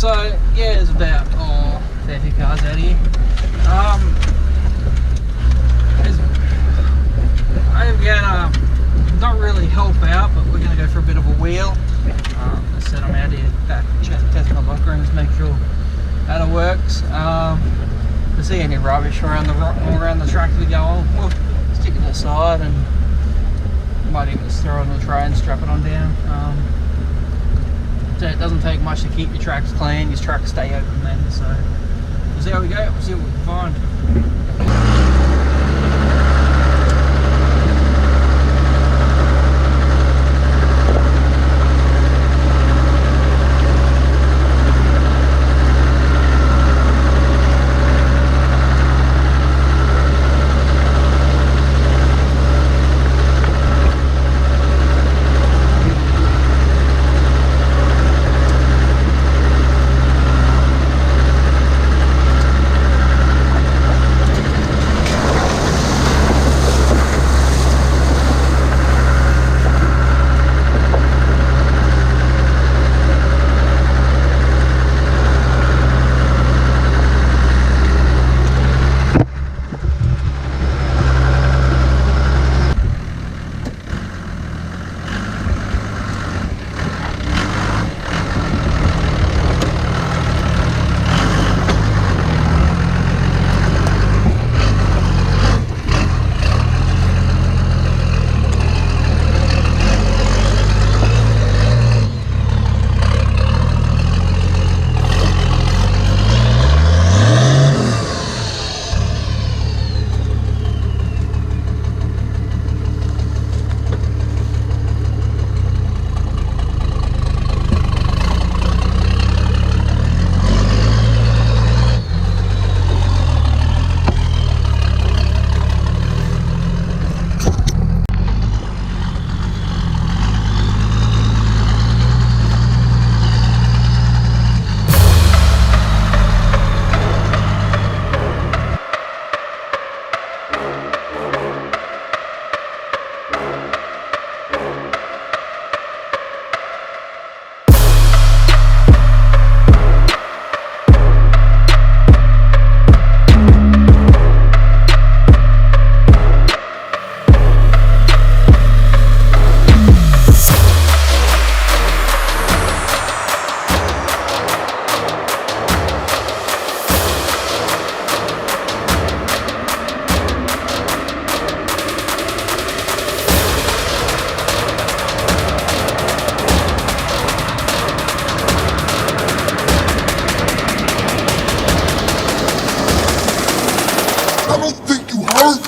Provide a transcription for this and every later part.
So yeah, there's about a fair few cars out here. I'm gonna not really help out, but we're gonna go for a bit of a wheel. I said I'm out here back test my lock rooms, make sure that it works. If we see any rubbish around the track we go on, we'll stick it to the side and might even just throw it on the tray and strap it on down. So it doesn't take much to keep your tracks clean, your tracks stay open then, so we'll see how we go, we'll see what we can find. I don't think you heard me.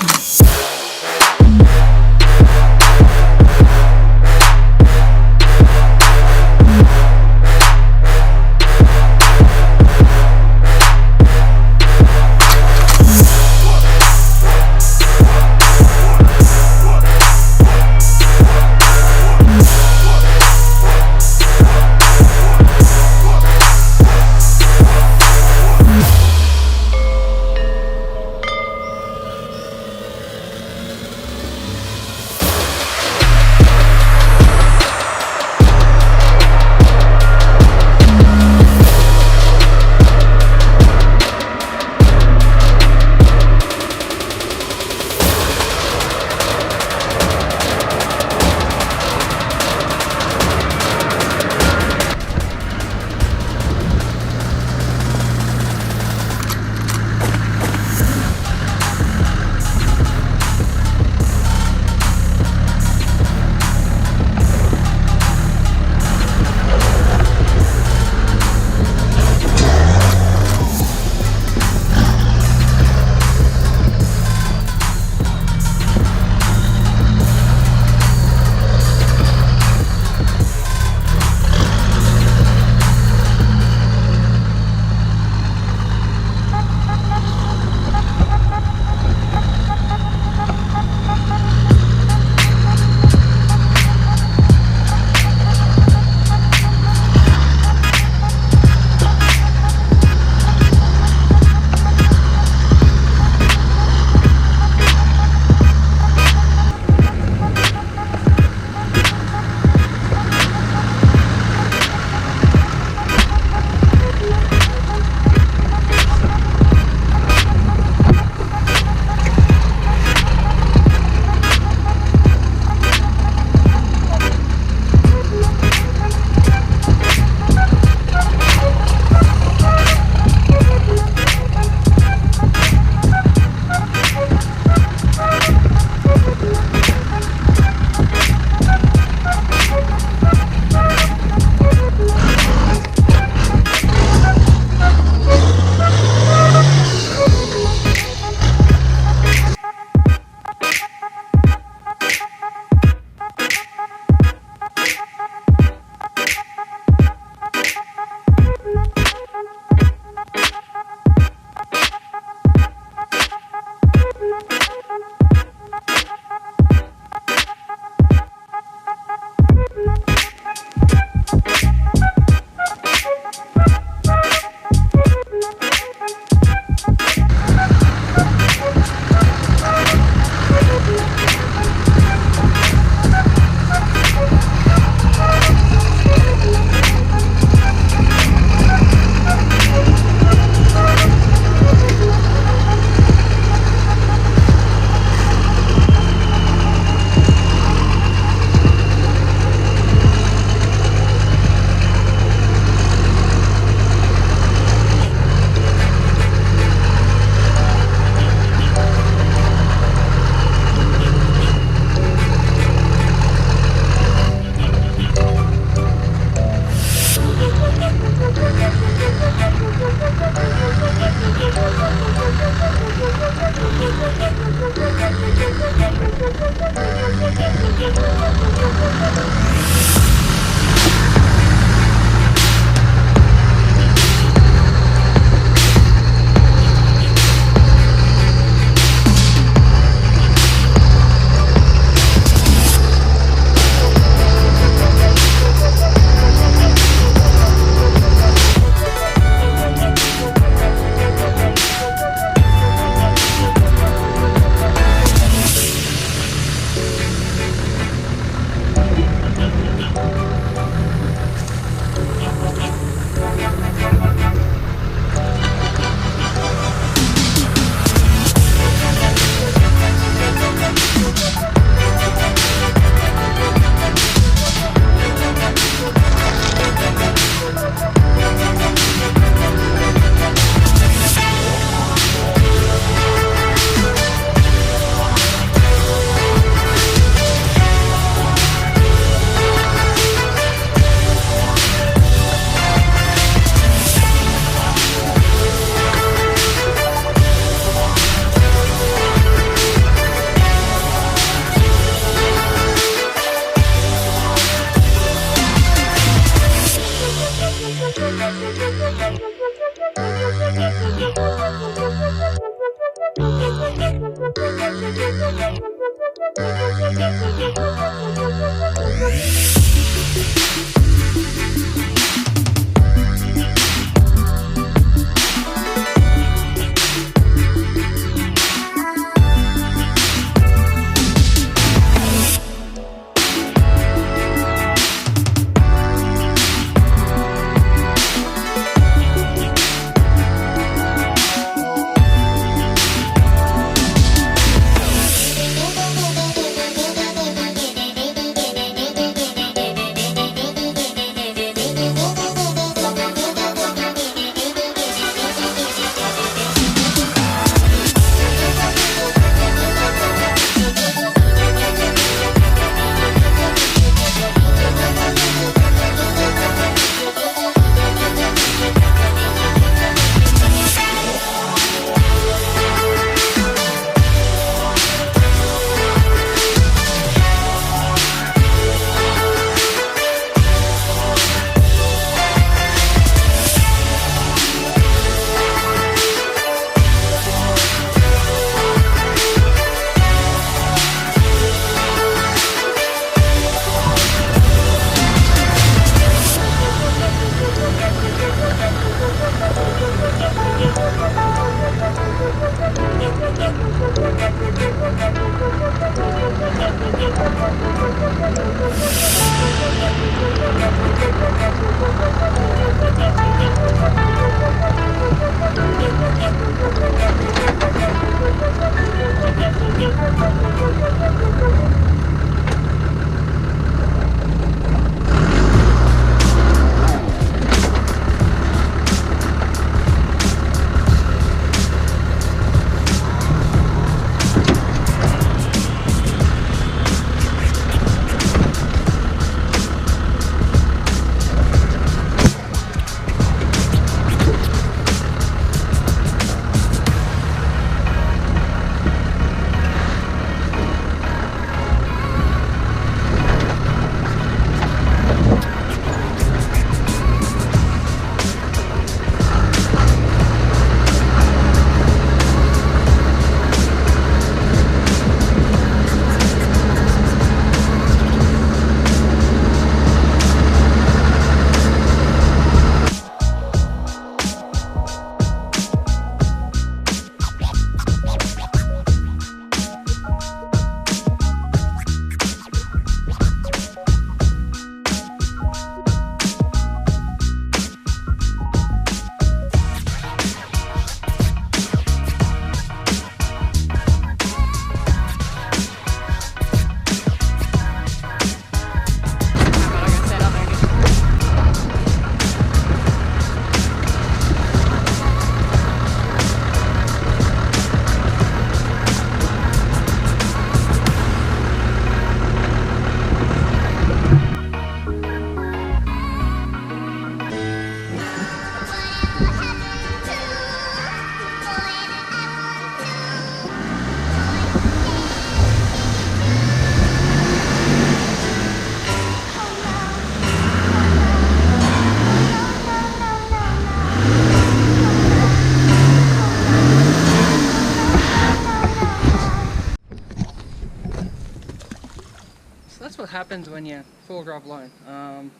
That's what happens when you four-wheel drive alone.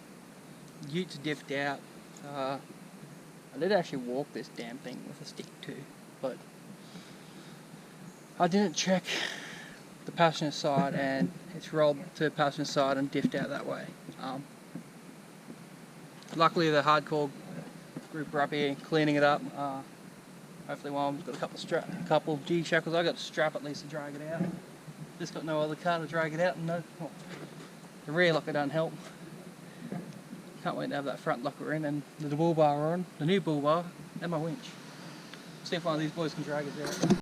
Utes diffed out. I did actually walk this damn thing with a stick too, but I didn't check the passenger side, and it's rolled to the passenger side and diffed out that way. Luckily the hardcore group are up here cleaning it up. Hopefully one of them's got a couple of G-shackles. I got a strap at least to drag it out. Just got no other car to drag it out, and the rear locker doesn't help. Can't wait to have that front locker in and the bull bar on, the new bull bar, and my winch. See if one of these boys can drag it out.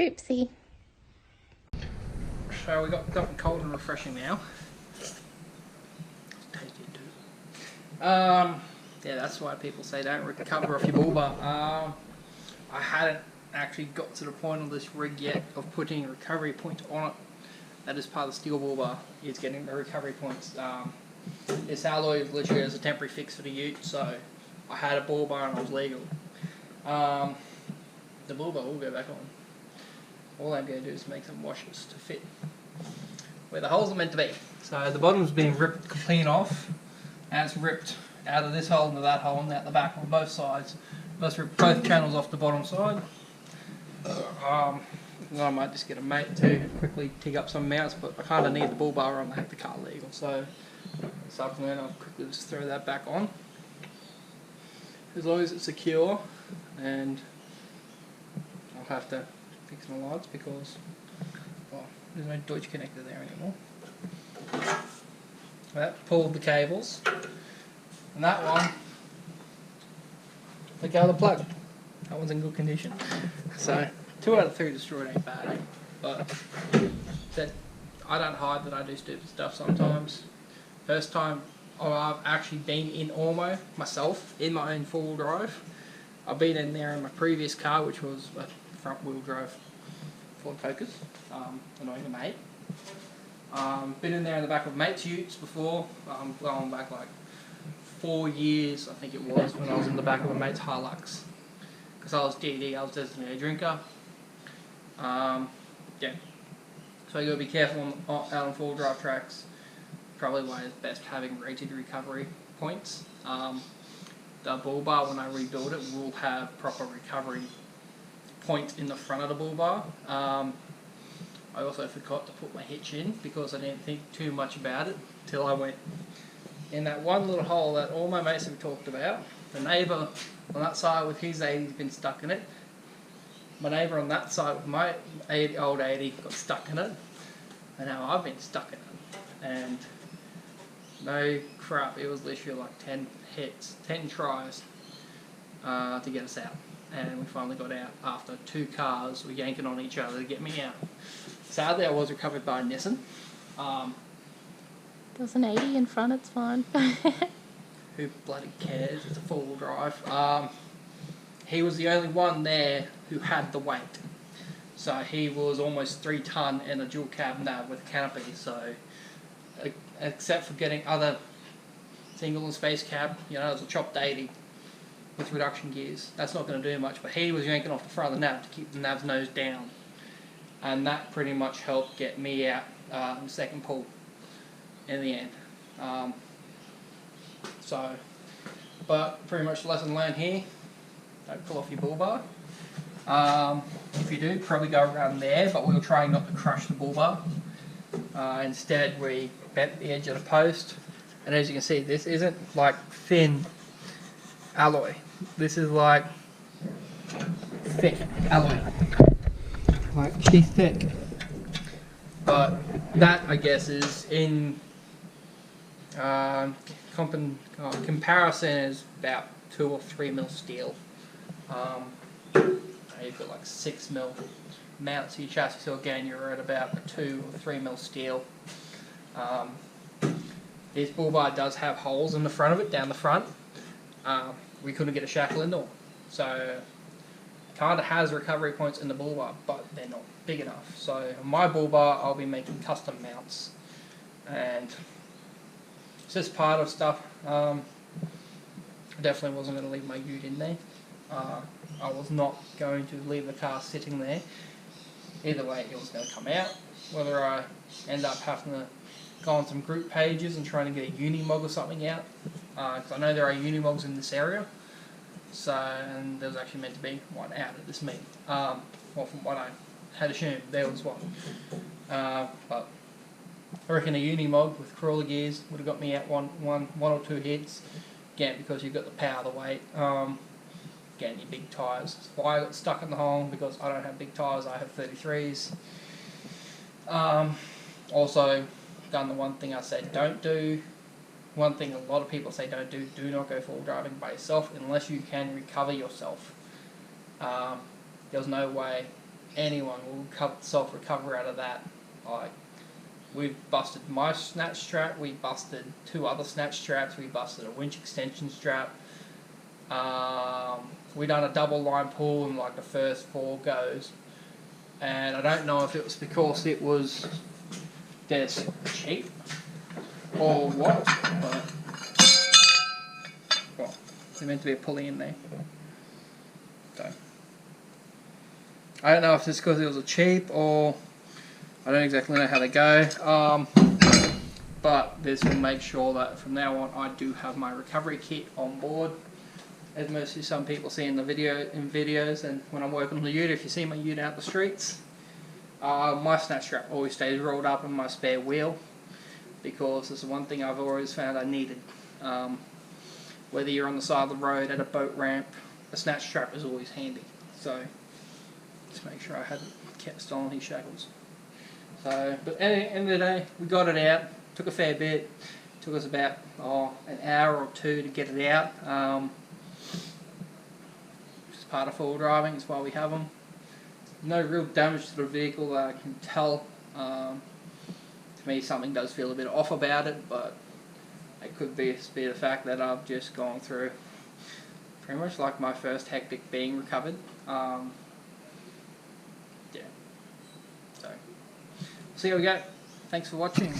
Oopsie. So we got something cold and refreshing now. Take it, dude. Yeah, that's why people say don't recover off your bull bar. I hadn't actually got to the point on this rig yet of putting recovery points on it. That is part of the steel bull bar, is getting the recovery points. This alloy is literally as a temporary fix for the ute, so I had a bull bar and I was legal. The bull bar will go back on. All I'm going to do is make some washers to fit where the holes are meant to be. So the bottom's being ripped clean off, and it's ripped out of this hole into that hole and out the back on both sides. Let's rip both channels off the bottom side. I might just get a mate to quickly dig up some mounts, but I kind of need the bull bar on to have the car legal, so this afternoon I'll quickly just throw that back on. As long as it's secure, and I'll have to fix my lights because, well, there's no Deutsch connector there anymore. That pulled the cables, and that one, look out the plug. That one's in good condition. So 2 out of 3 destroyed ain't bad, but that I don't hide that I do stupid stuff sometimes. First time I've actually been in Ormeau myself in my own 4-wheel drive. I've been in there in my previous car, which was a front wheel drive Ford Focus, annoying a mate. Been in there in the back of mate's utes before, going back like 4 years I think it was, when I was in the back of a mate's Hilux. Because I was DD, I was designated drinker. Yeah, so you got to be careful out on 4-wheel drive tracks. Probably why it's best having rated recovery points. The bull bar, when I rebuild it, will have proper recovery points in the front of the bull bar. I also forgot to put my hitch in because I didn't think too much about it till I went in that one little hole that all my mates have talked about. The neighbour on that side with his 80's been stuck in it. My neighbour on that side with my old 80 got stuck in it. And now I've been stuck in it. And no crap, it was literally like 10 hits, 10 tries to get us out. And we finally got out after 2 cars were yanking on each other to get me out. Sadly, I was recovered by a Nissan. There's an 80 in front, it's fine. Who bloody cares? It's a 4-wheel drive. He was the only one there who had the weight. So he was almost 3 ton in a dual cab nav with a canopy. So except for getting other single and space cab, you know, it was a chopped 80 with reduction gears. That's not going to do much. But he was yanking off the front of the nav to keep the nav's nose down. And that pretty much helped get me out in the second pull in the end. But pretty much the lesson learned here, don't pull off your bull bar. If you do, probably go around there, but we were trying not to crush the bull bar. Instead, we bent the edge of the post, and as you can see, this isn't like thin alloy. This is like thick alloy. Like she's thick. But that, I guess, is in comparison is about 2 or 3 mil steel. You've got like 6 mil mounts to your chassis, so again you're at about a 2 or 3 mil steel. This bull bar does have holes in the front of it, down the front. We couldn't get a shackle in them, so kind of has recovery points in the bull bar, but they're not big enough. So on my bull bar, I'll be making custom mounts, and it's just part of stuff. I definitely wasn't going to leave my ute in there. I was not going to leave the car sitting there. Either way, it was going to come out. Whether I end up having to go on some group pages and trying to get a Unimog or something out, because I know there are Unimogs in this area. So, and there was actually meant to be one out at this meet. Well, from what I had assumed, there was one. But I reckon a Unimog with crawler gears would have got me out one or two hits. Again, because you've got the power, the weight. Again, your big tyres. That's why I got stuck in the hole, because I don't have big tyres, I have 33s. Also, done the one thing I said don't do. One thing a lot of people say don't do, do not go full driving by yourself unless you can recover yourself. There's no way anyone will self-recover out of that. Like, we've busted my snatch strap, we busted 2 other snatch straps, we busted a winch extension strap. We done a double line pull in like the first 4 goes, and I don't know if it was because it was just cheap or what, but well, there's meant to be a pulley in there. So I don't know if it's because it was a cheap or I don't exactly know how they go. But this will make sure that from now on I do have my recovery kit on board. As mostly some people see in the videos, and when I'm working on the ute, if you see my ute out the streets, my snatch strap always stays rolled up in my spare wheel, because it's the one thing I've always found I needed. Whether you're on the side of the road, at a boat ramp, a snatch strap is always handy. So just make sure I had it kept still on his shackles. So, but at the end of the day, we got it out. Took a fair bit. Took us about an hour or 2 to get it out. It's part of 4-wheel driving. It's why we have them. No real damage to the vehicle that I can tell. To me, something does feel a bit off about it, but it could be the fact that I've just gone through pretty much like my first hectic being recovered. Yeah. So, see how we go. Thanks for watching.